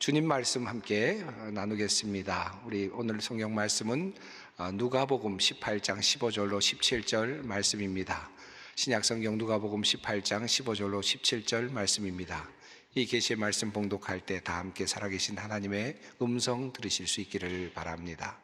주님 말씀 함께 나누겠습니다. 우리 오늘 성경 말씀은 누가복음 18장 15절로 17절 말씀입니다. 신약 성경 누가복음 18장 15절로 17절 말씀입니다. 이 계시의 말씀 봉독할 때 다 함께 살아계신 하나님의 음성 들으실 수 있기를 바랍니다.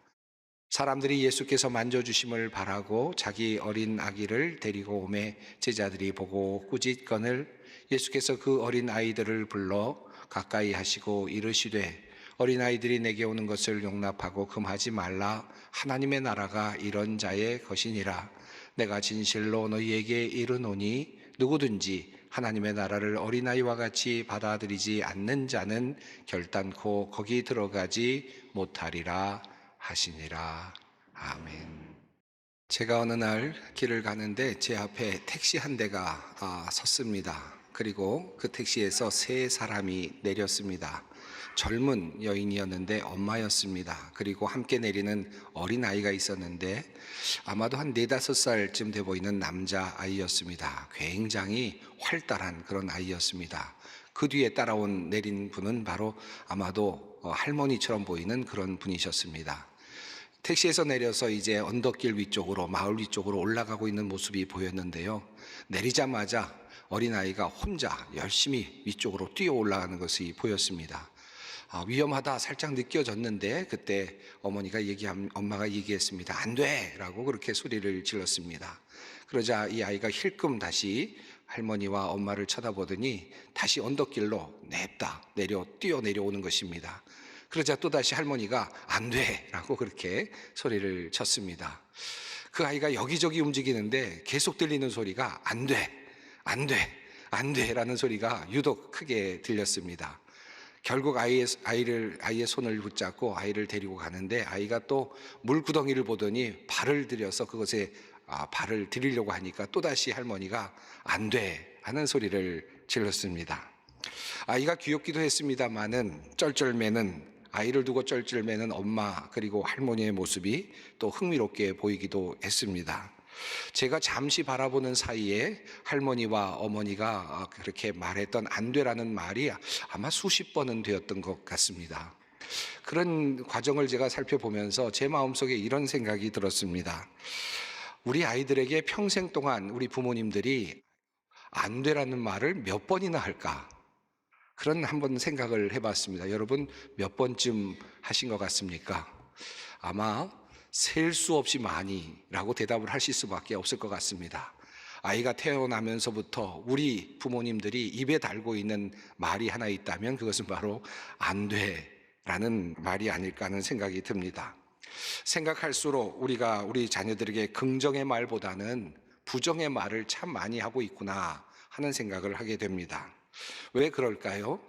사람들이 예수께서 만져주심을 바라고 자기 어린 아기를 데리고 오매 제자들이 보고 꾸짖거늘 예수께서 그 어린 아이들을 불러 가까이 하시고 이르시되 어린아이들이 내게 오는 것을 용납하고 금하지 말라. 하나님의 나라가 이런 자의 것이니라. 내가 진실로 너희에게 이르노니 누구든지 하나님의 나라를 어린아이와 같이 받아들이지 않는 자는 결단코 거기 들어가지 못하리라 하시니라. 아멘. 제가 어느 날 길을 가는데 제 앞에 택시 한 대가 섰습니다. 그리고 그 택시에서 세 사람이 내렸습니다. 젊은 여인이었는데 엄마였습니다. 그리고 함께 내리는 어린아이가 있었는데 아마도 한 4-5살쯤 돼 보이는 남자아이였습니다. 굉장히 활달한 그런 아이였습니다. 그 뒤에 내린 분은 바로 아마도 할머니처럼 보이는 그런 분이셨습니다. 택시에서 내려서 이제 언덕길 위쪽으로, 마을 위쪽으로 올라가고 있는 모습이 보였는데요. 내리자마자 어린아이가 혼자 열심히 위쪽으로 뛰어 올라가는 것이 보였습니다. 위험하다 살짝 느껴졌는데 그때 엄마가 얘기했습니다. 안 돼! 라고 그렇게 소리를 질렀습니다. 그러자 이 아이가 힐끔 다시 할머니와 엄마를 쳐다보더니 다시 언덕길로 냅다 뛰어 내려오는 것입니다. 그러자 또다시 할머니가 안 돼! 라고 그렇게 소리를 쳤습니다. 그 아이가 여기저기 움직이는데 계속 들리는 소리가 안 돼! 안 돼! 안 돼! 라는 소리가 유독 크게 들렸습니다. 결국 아이의 손을 붙잡고 아이를 데리고 가는데 아이가 또 물구덩이를 보더니 발을 들여서 그것에 발을 들이려고 하니까 또다시 할머니가 안 돼! 하는 소리를 질렀습니다. 아이가 귀엽기도 했습니다마는 아이를 두고 쩔쩔매는 엄마 그리고 할머니의 모습이 또 흥미롭게 보이기도 했습니다. 제가 잠시 바라보는 사이에 할머니와 어머니가 그렇게 말했던 안 되라는 말이 아마 수십 번은 되었던 것 같습니다. 그런 과정을 제가 살펴보면서 제 마음속에 이런 생각이 들었습니다. 우리 아이들에게 평생 동안 우리 부모님들이 안 되라는 말을 몇 번이나 할까? 그런 한번 생각을 해봤습니다. 여러분 몇 번쯤 하신 것 같습니까? 아마 셀 수 없이 많이라고 대답을 하실 수밖에 없을 것 같습니다. 아이가 태어나면서부터 우리 부모님들이 입에 달고 있는 말이 하나 있다면 그것은 바로 안 돼라는 말이 아닐까 하는 생각이 듭니다. 생각할수록 우리가 우리 자녀들에게 긍정의 말보다는 부정의 말을 참 많이 하고 있구나 하는 생각을 하게 됩니다. 왜 그럴까요?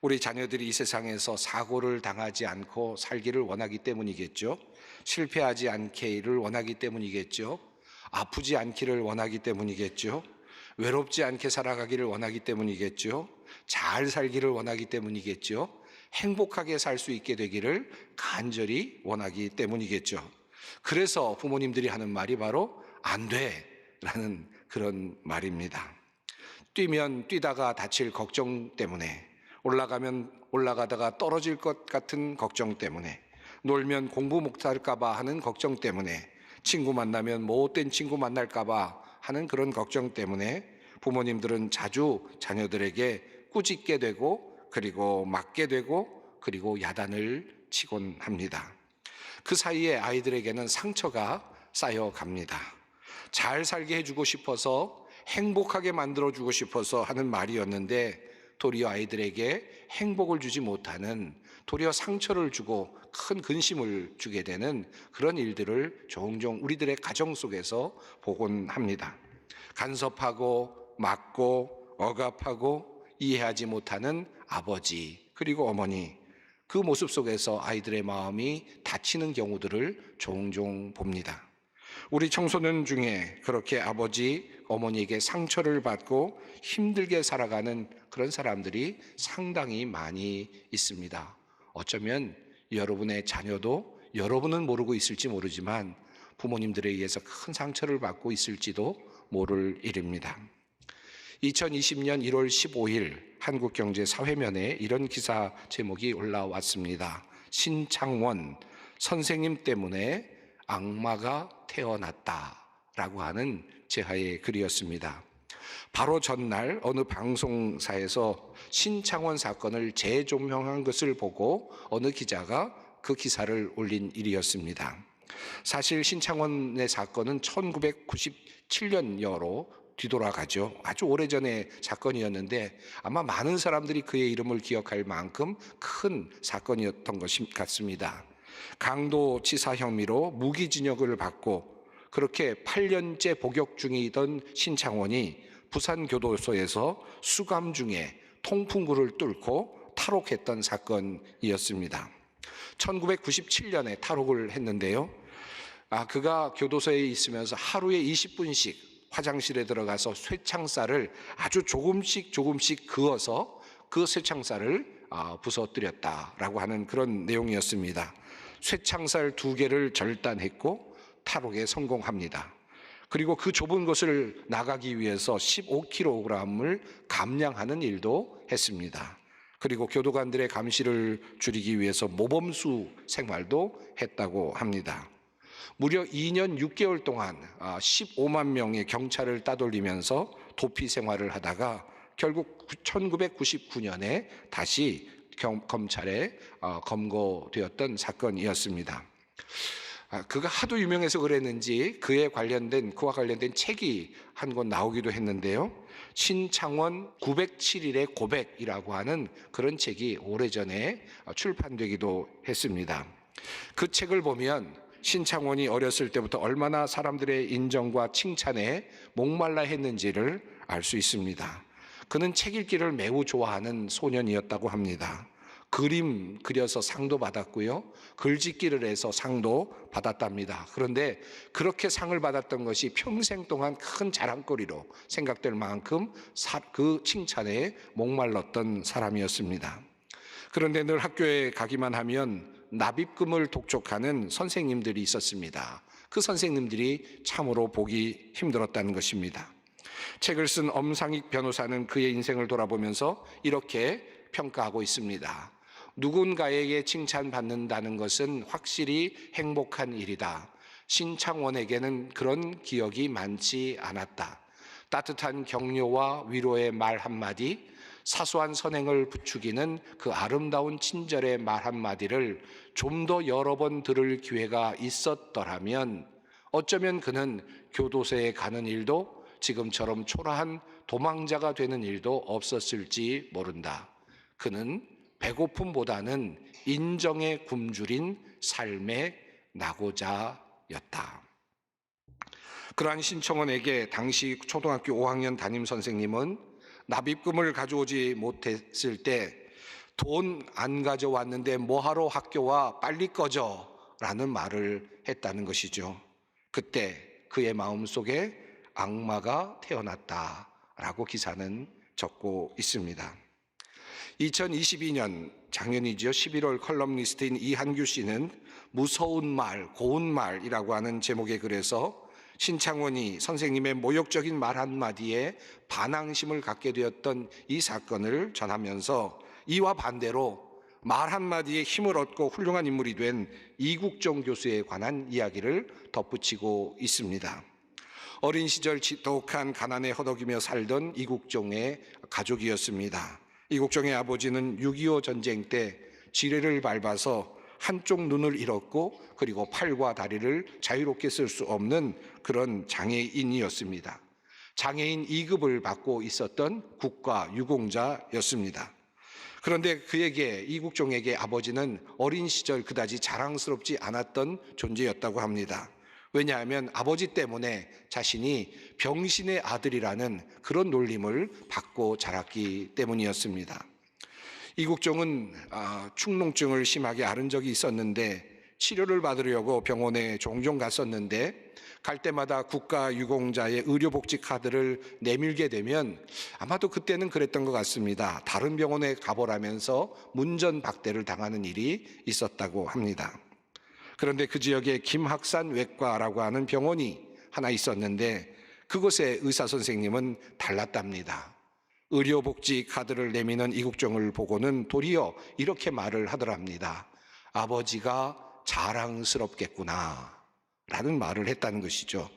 우리 자녀들이 이 세상에서 사고를 당하지 않고 살기를 원하기 때문이겠죠. 실패하지 않기를 원하기 때문이겠죠. 아프지 않기를 원하기 때문이겠죠. 외롭지 않게 살아가기를 원하기 때문이겠죠. 잘 살기를 원하기 때문이겠죠. 행복하게 살 수 있게 되기를 간절히 원하기 때문이겠죠. 그래서 부모님들이 하는 말이 바로 안 돼! 라는 그런 말입니다. 뛰다가 다칠 걱정 때문에, 올라가다가 떨어질 것 같은 걱정 때문에, 놀면 공부 못할까봐 하는 걱정 때문에, 친구 만나면 못된 친구 만날까봐 하는 그런 걱정 때문에 부모님들은 자주 자녀들에게 꾸짖게 되고 그리고 맞게 되고 그리고 야단을 치곤 합니다. 그 사이에 아이들에게는 상처가 쌓여갑니다. 잘 살게 해주고 싶어서 행복하게 만들어주고 싶어서 하는 말이었는데 도리어 아이들에게 행복을 주지 못하는, 도리어 상처를 주고 큰 근심을 주게 되는 그런 일들을 종종 우리들의 가정 속에서 보곤 합니다. 간섭하고 막고 억압하고 이해하지 못하는 아버지 그리고 어머니, 그 모습 속에서 아이들의 마음이 다치는 경우들을 종종 봅니다. 우리 청소년 중에 그렇게 아버지, 어머니에게 상처를 받고 힘들게 살아가는 그런 사람들이 상당히 많이 있습니다. 어쩌면 여러분의 자녀도 여러분은 모르고 있을지 모르지만 부모님들에 의해서 큰 상처를 받고 있을지도 모를 일입니다. 2020년 1월 15일 한국경제사회면에 이런 기사 제목이 올라왔습니다. 신창원 선생님 때문에 악마가 태어났다라고 하는 제하의 글이었습니다. 바로 전날 어느 방송사에서 신창원 사건을 재조명한 것을 보고 어느 기자가 그 기사를 올린 일이었습니다. 사실 신창원의 사건은 1997년여로 뒤돌아가죠. 아주 오래전의 사건이었는데 아마 많은 사람들이 그의 이름을 기억할 만큼 큰 사건이었던 것 같습니다. 강도치사 혐의로 무기징역을 받고 그렇게 8년째 복역 중이던 신창원이 부산교도소에서 수감 중에 통풍구를 뚫고 탈옥했던 사건이었습니다. 1997년에 탈옥을 했는데요. 그가 교도소에 있으면서 하루에 20분씩 화장실에 들어가서 쇠창살을 아주 조금씩 그어서 그 쇠창살을 부서뜨렸다라고 하는 그런 내용이었습니다. 쇠창살 2개를 절단했고 탈옥에 성공합니다. 그리고 그 좁은 곳을 나가기 위해서 15kg을 감량하는 일도 했습니다. 그리고 교도관들의 감시를 줄이기 위해서 모범수 생활도 했다고 합니다. 무려 2년 6개월 동안 15만 명의 경찰을 따돌리면서 도피 생활을 하다가 결국 1999년에 다시 검찰에 검거되었던 사건이었습니다. 그가 하도 유명해서 그랬는지 그와 관련된 책이 한 권 나오기도 했는데요. 신창원 907일의 고백이라고 하는 그런 책이 오래전에 출판되기도 했습니다. 그 책을 보면 신창원이 어렸을 때부터 얼마나 사람들의 인정과 칭찬에 목말라 했는지를 알 수 있습니다. 그는 책 읽기를 매우 좋아하는 소년이었다고 합니다. 그림 그려서 상도 받았고요. 글짓기를 해서 상도 받았답니다. 그런데 그렇게 상을 받았던 것이 평생 동안 큰 자랑거리로 생각될 만큼 그 칭찬에 목말랐던 사람이었습니다. 그런데 늘 학교에 가기만 하면 납입금을 독촉하는 선생님들이 있었습니다. 그 선생님들이 참으로 보기 힘들었다는 것입니다. 책을 쓴 엄상익 변호사는 그의 인생을 돌아보면서 이렇게 평가하고 있습니다. 누군가에게 칭찬받는다는 것은 확실히 행복한 일이다. 신창원에게는 그런 기억이 많지 않았다. 따뜻한 격려와 위로의 말 한마디, 사소한 선행을 부추기는 그 아름다운 친절의 말 한마디를 좀 더 여러 번 들을 기회가 있었더라면 어쩌면 그는 교도소에 가는 일도 지금처럼 초라한 도망자가 되는 일도 없었을지 모른다. 그는 배고픔보다는 인정에 굶주린 삶의 낙오자였다. 그러한 신창원에게 당시 초등학교 5학년 담임 선생님은 납입금을 가져오지 못했을 때 돈 안 가져왔는데 뭐하러 학교 와, 빨리 꺼져 라는 말을 했다는 것이죠. 그때 그의 마음속에 악마가 태어났다라고 기사는 적고 있습니다. 2022년 작년이죠. 11월 컬럼니스트인 이한규 씨는 무서운 말, 고운 말이라고 하는 제목의 글에서 신창원이 선생님의 모욕적인 말 한마디에 반항심을 갖게 되었던 이 사건을 전하면서 이와 반대로 말 한마디에 힘을 얻고 훌륭한 인물이 된 이국종 교수에 관한 이야기를 덧붙이고 있습니다. 어린 시절 지독한 가난에 허덕이며 살던 이국종의 가족이었습니다. 이국종의 아버지는 6.25 전쟁 때 지뢰를 밟아서 한쪽 눈을 잃었고 그리고 팔과 다리를 자유롭게 쓸 수 없는 그런 장애인이었습니다. 장애인 2급을 받고 있었던 국가 유공자였습니다. 그런데 이국종에게 아버지는 어린 시절 그다지 자랑스럽지 않았던 존재였다고 합니다. 왜냐하면 아버지 때문에 자신이 병신의 아들이라는 그런 놀림을 받고 자랐기 때문이었습니다. 이국종은 축농증을 심하게 앓은 적이 있었는데 치료를 받으려고 병원에 종종 갔었는데 갈 때마다 국가유공자의 의료복지 카드를 내밀게 되면 아마도 그때는 그랬던 것 같습니다. 다른 병원에 가보라면서 문전박대를 당하는 일이 있었다고 합니다. 그런데 그 지역에 김학산 외과라고 하는 병원이 하나 있었는데 그곳의 의사 선생님은 달랐답니다. 의료복지 카드를 내미는 이국종을 보고는 도리어 이렇게 말을 하더랍니다. 아버지가 자랑스럽겠구나 라는 말을 했다는 것이죠.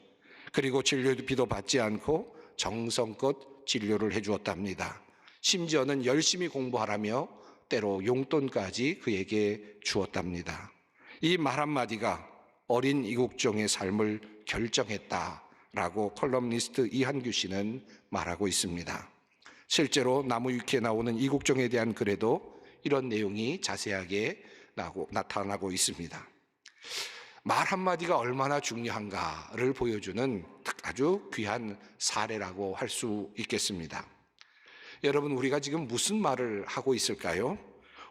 그리고 진료비도 받지 않고 정성껏 진료를 해주었답니다. 심지어는 열심히 공부하라며 때로 용돈까지 그에게 주었답니다. 이 말 한마디가 어린 이국종의 삶을 결정했다라고 컬럼니스트 이한규 씨는 말하고 있습니다. 실제로 나무위키에 나오는 이국종에 대한 글에도 이런 내용이 자세하게 나타나고 있습니다. 말 한마디가 얼마나 중요한가를 보여주는 아주 귀한 사례라고 할 수 있겠습니다. 여러분, 우리가 지금 무슨 말을 하고 있을까요?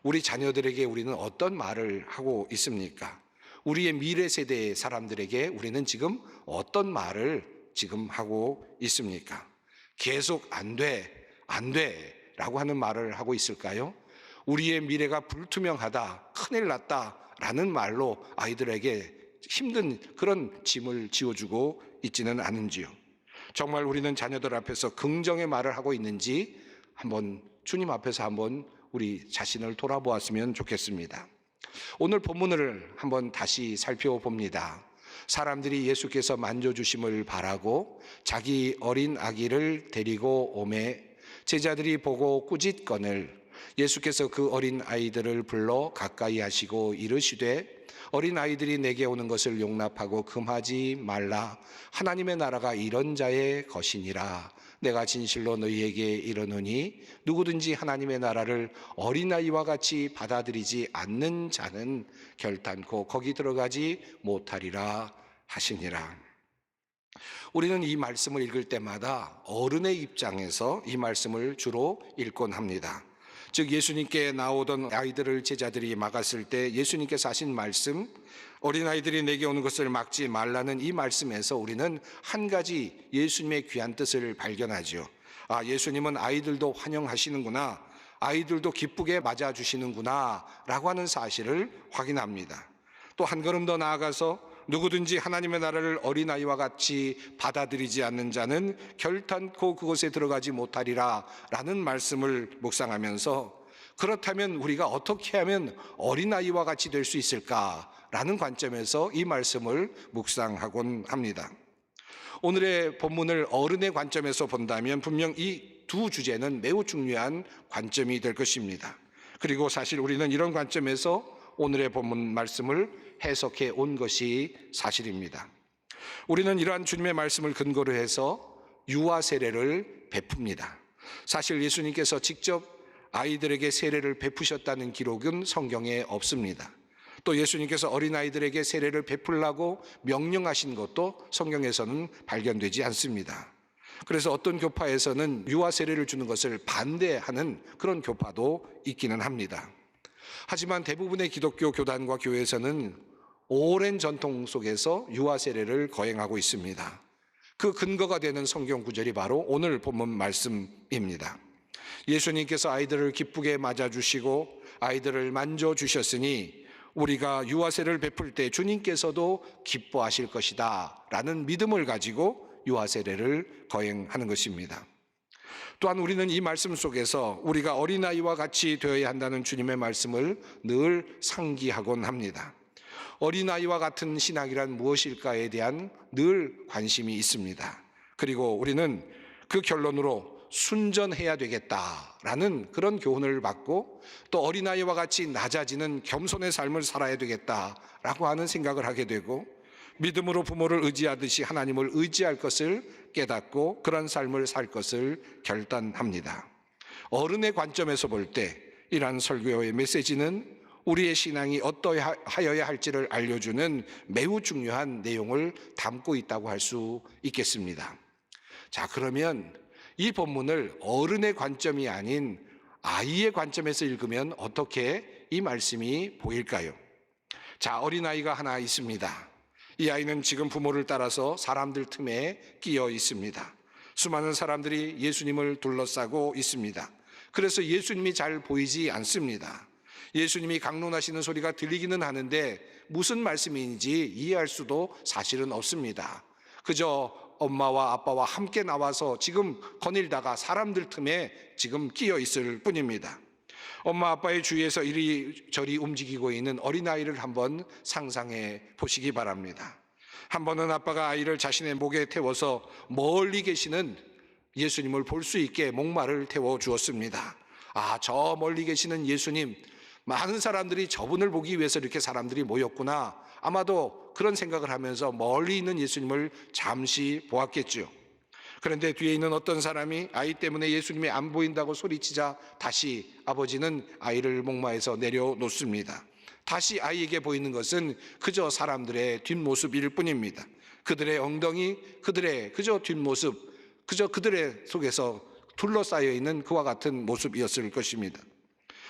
우리 자녀들에게 우리는 어떤 말을 하고 있습니까? 우리의 미래 세대의 사람들에게 우리는 지금 어떤 말을 지금 하고 있습니까? 계속 안 돼 라고 하는 말을 하고 있을까요? 우리의 미래가 불투명하다, 큰일 났다 라는 말로 아이들에게 힘든 그런 짐을 지어주고 있지는 않은지요. 정말 우리는 자녀들 앞에서 긍정의 말을 하고 있는지 한번 주님 앞에서 한번 우리 자신을 돌아보았으면 좋겠습니다. 오늘 본문을 한번 다시 살펴봅니다. 사람들이 예수께서 만져주심을 바라고 자기 어린 아기를 데리고 오매 제자들이 보고 꾸짖거늘 예수께서 그 어린 아이들을 불러 가까이 하시고 이르시되 어린 아이들이 내게 오는 것을 용납하고 금하지 말라. 하나님의 나라가 이런 자의 것이니라. 내가 진실로 너희에게 이르노니 누구든지 하나님의 나라를 어린아이와 같이 받아들이지 않는 자는 결단코 거기 들어가지 못하리라 하시니라. 우리는 이 말씀을 읽을 때마다 어른의 입장에서 이 말씀을 주로 읽곤 합니다. 즉 예수님께 나오던 아이들을 제자들이 막았을 때 예수님께서 하신 말씀, 어린아이들이 내게 오는 것을 막지 말라는 이 말씀에서 우리는 한 가지 예수님의 귀한 뜻을 발견하죠. 아, 예수님은 아이들도 환영하시는구나, 아이들도 기쁘게 맞아주시는구나 라고 하는 사실을 확인합니다. 또 한 걸음 더 나아가서 누구든지 하나님의 나라를 어린아이와 같이 받아들이지 않는 자는 결단코 그곳에 들어가지 못하리라 라는 말씀을 묵상하면서 그렇다면 우리가 어떻게 하면 어린아이와 같이 될 수 있을까라는 관점에서 이 말씀을 묵상하곤 합니다. 오늘의 본문을 어른의 관점에서 본다면 분명 이 두 주제는 매우 중요한 관점이 될 것입니다. 그리고 사실 우리는 이런 관점에서 오늘의 본문 말씀을 해석해 온 것이 사실입니다. 우리는 이러한 주님의 말씀을 근거로 해서 유아 세례를 베풉니다. 사실 예수님께서 직접 아이들에게 세례를 베푸셨다는 기록은 성경에 없습니다. 또 예수님께서 어린아이들에게 세례를 베풀라고 명령하신 것도 성경에서는 발견되지 않습니다. 그래서 어떤 교파에서는 유아 세례를 주는 것을 반대하는 그런 교파도 있기는 합니다. 하지만 대부분의 기독교 교단과 교회에서는 오랜 전통 속에서 유아 세례를 거행하고 있습니다. 그 근거가 되는 성경 구절이 바로 오늘 본문 말씀입니다. 예수님께서 아이들을 기쁘게 맞아주시고 아이들을 만져주셨으니 우리가 유아 세례를 베풀 때 주님께서도 기뻐하실 것이다 라는 믿음을 가지고 유아 세례를 거행하는 것입니다. 또한 우리는 이 말씀 속에서 우리가 어린아이와 같이 되어야 한다는 주님의 말씀을 늘 상기하곤 합니다. 어린아이와 같은 신앙이란 무엇일까에 대한 늘 관심이 있습니다. 그리고 우리는 그 결론으로 순전해야 되겠다라는 그런 교훈을 받고 또 어린아이와 같이 낮아지는 겸손의 삶을 살아야 되겠다라고 하는 생각을 하게 되고 믿음으로 부모를 의지하듯이 하나님을 의지할 것을 깨닫고 그런 삶을 살 것을 결단합니다. 어른의 관점에서 볼 때 이러한 설교의 메시지는 우리의 신앙이 어떠하여야 할지를 알려주는 매우 중요한 내용을 담고 있다고 할 수 있겠습니다. 자, 그러면 이 본문을 어른의 관점이 아닌 아이의 관점에서 읽으면 어떻게 이 말씀이 보일까요? 자, 어린아이가 하나 있습니다. 이 아이는 지금 부모를 따라서 사람들 틈에 끼어 있습니다. 수많은 사람들이 예수님을 둘러싸고 있습니다. 그래서 예수님이 잘 보이지 않습니다. 예수님이 강론하시는 소리가 들리기는 하는데 무슨 말씀인지 이해할 수도 사실은 없습니다. 그저 엄마와 아빠와 함께 나와서 지금 거닐다가 사람들 틈에 지금 끼어 있을 뿐입니다. 엄마 아빠의 주위에서 이리저리 움직이고 있는 어린아이를 한번 상상해 보시기 바랍니다. 한 번은 아빠가 아이를 자신의 목에 태워서 멀리 계시는 예수님을 볼 수 있게 목마를 태워 주었습니다. 아, 저 멀리 계시는 예수님, 많은 사람들이 저분을 보기 위해서 이렇게 사람들이 모였구나. 아마도 그런 생각을 하면서 멀리 있는 예수님을 잠시 보았겠죠. 그런데 뒤에 있는 어떤 사람이 아이 때문에 예수님이 안 보인다고 소리치자 다시 아버지는 아이를 목마에서 내려놓습니다. 다시 아이에게 보이는 것은 그저 사람들의 뒷모습일 뿐입니다. 그들의 엉덩이, 그들의 그저 뒷모습, 그저 그들의 속에서 둘러싸여 있는 그와 같은 모습이었을 것입니다.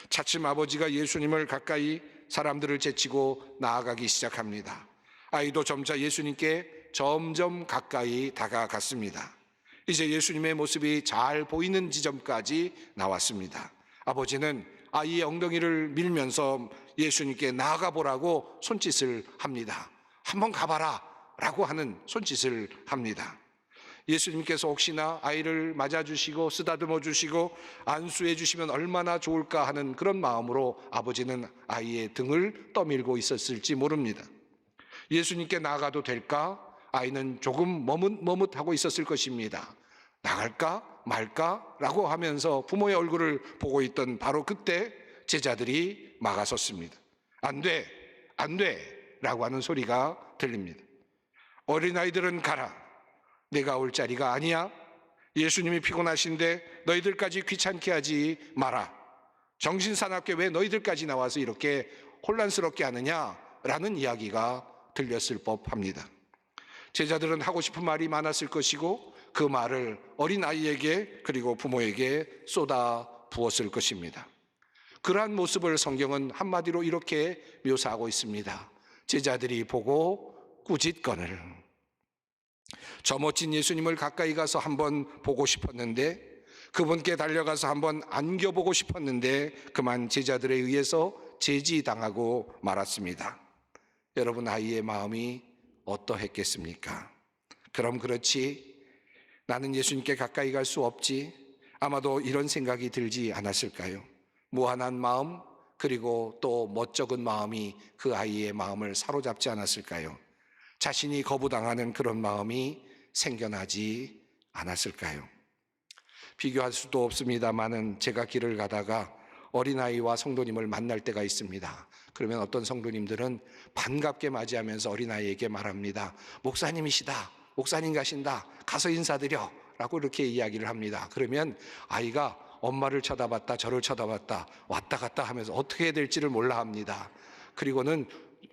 차츰 아버지가 예수님을 가까이 사람들을 제치고 나아가기 시작합니다. 아이도 점차 예수님께 점점 가까이 다가갔습니다. 이제 예수님의 모습이 잘 보이는 지점까지 나왔습니다. 아버지는 아이의 엉덩이를 밀면서 예수님께 나아가 보라고 손짓을 합니다. 한번 가봐라 라고 하는 손짓을 합니다. 예수님께서 혹시나 아이를 맞아주시고 쓰다듬어 주시고 안수해 주시면 얼마나 좋을까 하는 그런 마음으로 아버지는 아이의 등을 떠밀고 있었을지 모릅니다. 예수님께 나아가도 될까? 아이는 조금 머뭇머뭇하고 있었을 것입니다. 나갈까 말까? 라고 하면서 부모의 얼굴을 보고 있던 바로 그때 제자들이 막아섰습니다. 안 돼, 안 돼 라고 하는 소리가 들립니다. 어린아이들은 가라. 내가 올 자리가 아니야. 예수님이 피곤하신데 너희들까지 귀찮게 하지 마라. 정신사납게 왜 너희들까지 나와서 이렇게 혼란스럽게 하느냐라는 이야기가 들렸을 법합니다. 제자들은 하고 싶은 말이 많았을 것이고 그 말을 어린아이에게 그리고 부모에게 쏟아 부었을 것입니다. 그러한 모습을 성경은 한마디로 이렇게 묘사하고 있습니다. 제자들이 보고 꾸짖거늘. 저 멋진 예수님을 가까이 가서 한번 보고 싶었는데, 그분께 달려가서 한번 안겨보고 싶었는데 그만 제자들에 의해서 제지당하고 말았습니다. 여러분, 아이의 마음이 어떠했겠습니까? 그럼 그렇지, 나는 예수님께 가까이 갈 수 없지, 아마도 이런 생각이 들지 않았을까요? 무한한 마음, 그리고 또 멋쩍은 마음이 그 아이의 마음을 사로잡지 않았을까요? 자신이 거부당하는 그런 마음이 생겨나지 않았을까요? 비교할 수도 없습니다만은 제가 길을 가다가 어린아이와 성도님을 만날 때가 있습니다. 그러면 어떤 성도님들은 반갑게 맞이하면서 어린아이에게 말합니다. 목사님이시다, 목사님 가신다, 가서 인사드려 라고 이렇게 이야기를 합니다. 그러면 아이가 엄마를 쳐다봤다 저를 쳐다봤다 왔다 갔다 하면서 어떻게 해야 될지를 몰라 합니다. 그리고는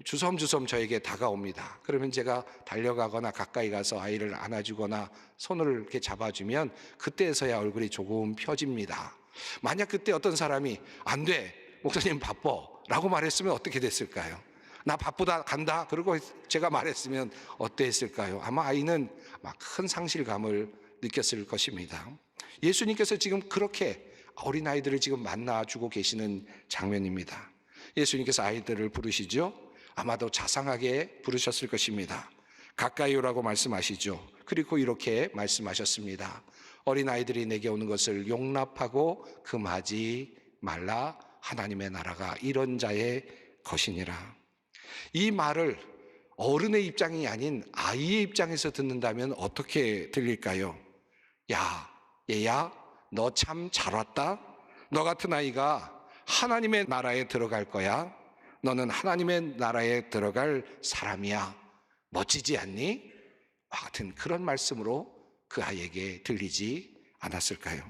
주섬주섬 저에게 다가옵니다. 그러면 제가 달려가거나 가까이 가서 아이를 안아주거나 손을 이렇게 잡아주면 그때서야 얼굴이 조금 펴집니다. 만약 그때 어떤 사람이 안 돼, 목사님 바빠 라고 말했으면 어떻게 됐을까요? 나 바쁘다 간다 그러고 제가 말했으면 어땠을까요? 아마 아이는 막 큰 상실감을 느꼈을 것입니다. 예수님께서 지금 그렇게 어린아이들을 지금 만나주고 계시는 장면입니다. 예수님께서 아이들을 부르시죠. 아마도 자상하게 부르셨을 것입니다. 가까이 오라고 말씀하시죠. 그리고 이렇게 말씀하셨습니다. 어린아이들이 내게 오는 것을 용납하고 금하지 말라. 하나님의 나라가 이런 자의 것이니라. 이 말을 어른의 입장이 아닌 아이의 입장에서 듣는다면 어떻게 들릴까요? 야, 얘야, 너 참 잘 왔다. 너 같은 아이가 하나님의 나라에 들어갈 거야. 너는 하나님의 나라에 들어갈 사람이야. 멋지지 않니? 와 같은 그런 말씀으로 그 아이에게 들리지 않았을까요?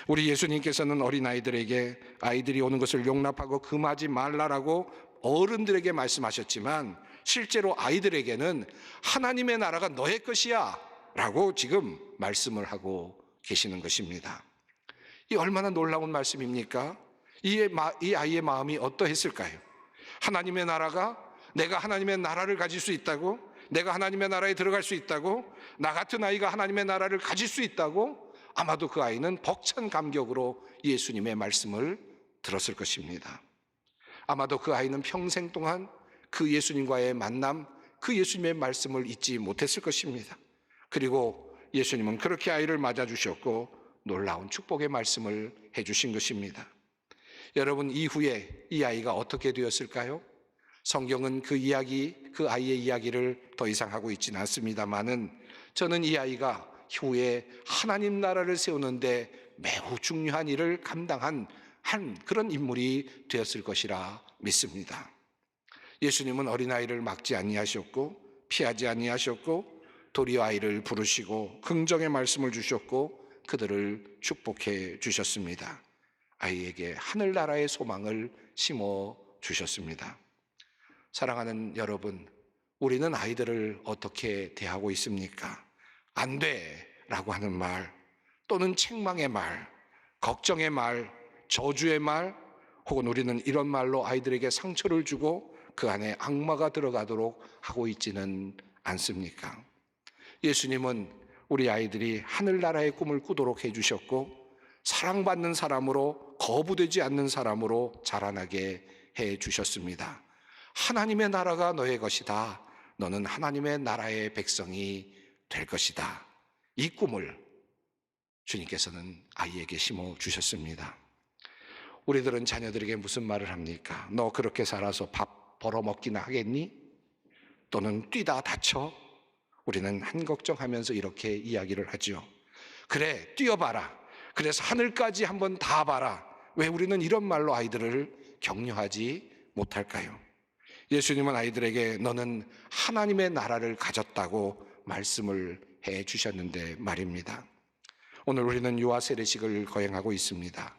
우리 예수님께서는 어린아이들에게 아이들이 오는 것을 용납하고 금하지 말라라고 어른들에게 말씀하셨지만 실제로 아이들에게는 하나님의 나라가 너의 것이야 라고 지금 말씀을 하고 계시는 것입니다. 이 얼마나 놀라운 말씀입니까? 이 아이의 마음이 어떠했을까요? 하나님의 나라가, 내가 하나님의 나라를 가질 수 있다고, 내가 하나님의 나라에 들어갈 수 있다고, 나 같은 아이가 하나님의 나라를 가질 수 있다고, 아마도 그 아이는 벅찬 감격으로 예수님의 말씀을 들었을 것입니다. 아마도 그 아이는 평생 동안 그 예수님과의 만남, 그 예수님의 말씀을 잊지 못했을 것입니다. 그리고 예수님은 그렇게 아이를 맞아주셨고 놀라운 축복의 말씀을 해주신 것입니다. 여러분, 이후에 이 아이가 어떻게 되었을까요? 성경은 그 아이의 이야기를 더 이상 하고 있지는 않습니다만은 저는 이 아이가 후에 하나님 나라를 세우는데 매우 중요한 일을 감당한 그런 인물이 되었을 것이라 믿습니다. 예수님은 어린아이를 막지 아니하셨고 피하지 아니하셨고 도리어 아이를 부르시고 긍정의 말씀을 주셨고 그들을 축복해 주셨습니다. 아이에게 하늘나라의 소망을 심어 주셨습니다. 사랑하는 여러분, 우리는 아이들을 어떻게 대하고 있습니까? 안 돼 라고 하는 말, 또는 책망의 말, 걱정의 말, 저주의 말, 혹은 우리는 이런 말로 아이들에게 상처를 주고 그 안에 악마가 들어가도록 하고 있지는 않습니까? 예수님은 우리 아이들이 하늘나라의 꿈을 꾸도록 해주셨고 사랑받는 사람으로, 거부되지 않는 사람으로 자라나게 해주셨습니다. 하나님의 나라가 너의 것이다. 너는 하나님의 나라의 백성이 될 것이다. 이 꿈을 주님께서는 아이에게 심어주셨습니다. 우리들은 자녀들에게 무슨 말을 합니까? 너 그렇게 살아서 밥 벌어먹기나 하겠니? 또는 뛰다 다쳐? 우리는 한 걱정하면서 이렇게 이야기를 하죠. 그래, 뛰어봐라. 그래서 하늘까지 한번 다 봐라. 왜 우리는 이런 말로 아이들을 격려하지 못할까요? 예수님은 아이들에게 너는 하나님의 나라를 가졌다고 말씀을 해 주셨는데 말입니다. 오늘 우리는 유아 세례식을 거행하고 있습니다.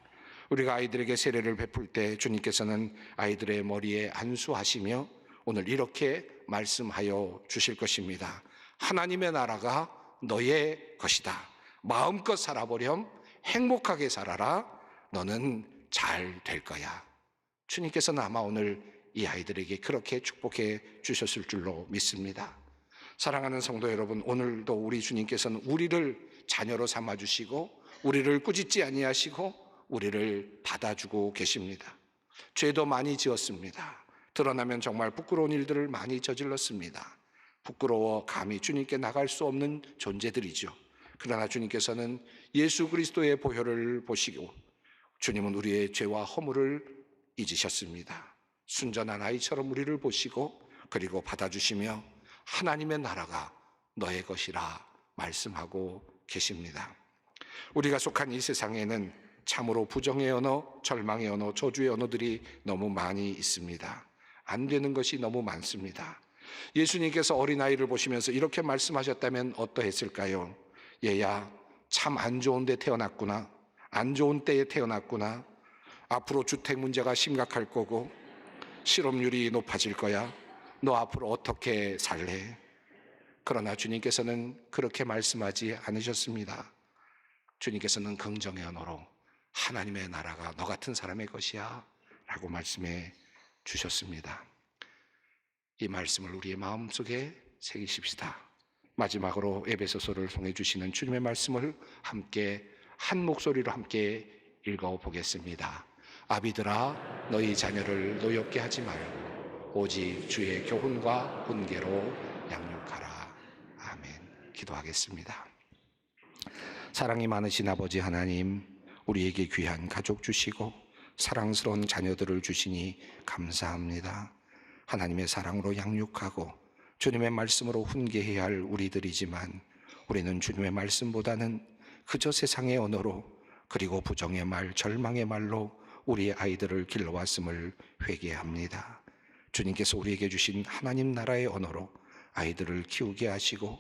우리가 아이들에게 세례를 베풀 때 주님께서는 아이들의 머리에 안수하시며 오늘 이렇게 말씀하여 주실 것입니다. 하나님의 나라가 너의 것이다. 마음껏 살아보렴. 행복하게 살아라. 너는 잘 될 거야. 주님께서는 아마 오늘 이 아이들에게 그렇게 축복해 주셨을 줄로 믿습니다. 사랑하는 성도 여러분, 오늘도 우리 주님께서는 우리를 자녀로 삼아주시고 우리를 꾸짖지 아니하시고 우리를 받아주고 계십니다. 죄도 많이 지었습니다. 드러나면 정말 부끄러운 일들을 많이 저질렀습니다. 부끄러워 감히 주님께 나갈 수 없는 존재들이죠. 그러나 주님께서는 예수 그리스도의 보혈을 보시고 주님은 우리의 죄와 허물을 잊으셨습니다. 순전한 아이처럼 우리를 보시고 그리고 받아주시며 하나님의 나라가 너의 것이라 말씀하고 계십니다. 우리가 속한 이 세상에는 참으로 부정의 언어, 절망의 언어, 저주의 언어들이 너무 많이 있습니다. 안 되는 것이 너무 많습니다. 예수님께서 어린아이를 보시면서 이렇게 말씀하셨다면 어떠했을까요? 얘야, 참 안 좋은 데 태어났구나. 안 좋은 때에 태어났구나. 앞으로 주택 문제가 심각할 거고 실업률이 높아질 거야. 너 앞으로 어떻게 살래? 그러나 주님께서는 그렇게 말씀하지 않으셨습니다. 주님께서는 긍정의 언어로 하나님의 나라가 너 같은 사람의 것이야 라고 말씀해 주셨습니다. 이 말씀을 우리의 마음속에 새기십시다. 마지막으로 에베소서를 통해 주시는 주님의 말씀을 함께 한 목소리로 함께 읽어보겠습니다. 아비들아, 너희 자녀를 노엽게 하지 말고 오직 주의 교훈과 훈계로 양육하라. 아멘. 기도하겠습니다. 사랑이 많으신 아버지 하나님, 우리에게 귀한 가족 주시고 사랑스러운 자녀들을 주시니 감사합니다. 하나님의 사랑으로 양육하고 주님의 말씀으로 훈계해야 할 우리들이지만 우리는 주님의 말씀보다는 그저 세상의 언어로 그리고 부정의 말, 절망의 말로 우리의 아이들을 길러왔음을 회개합니다. 주님께서 우리에게 주신 하나님 나라의 언어로 아이들을 키우게 하시고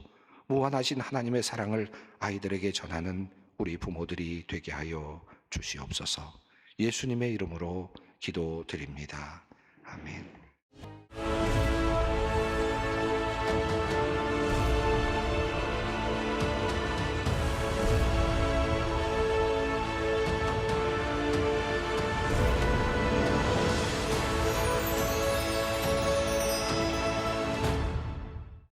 무한하신 하나님의 사랑을 아이들에게 전하는 우리 부모들이 되게 하여 주시옵소서. 예수님의 이름으로 기도드립니다. 아멘.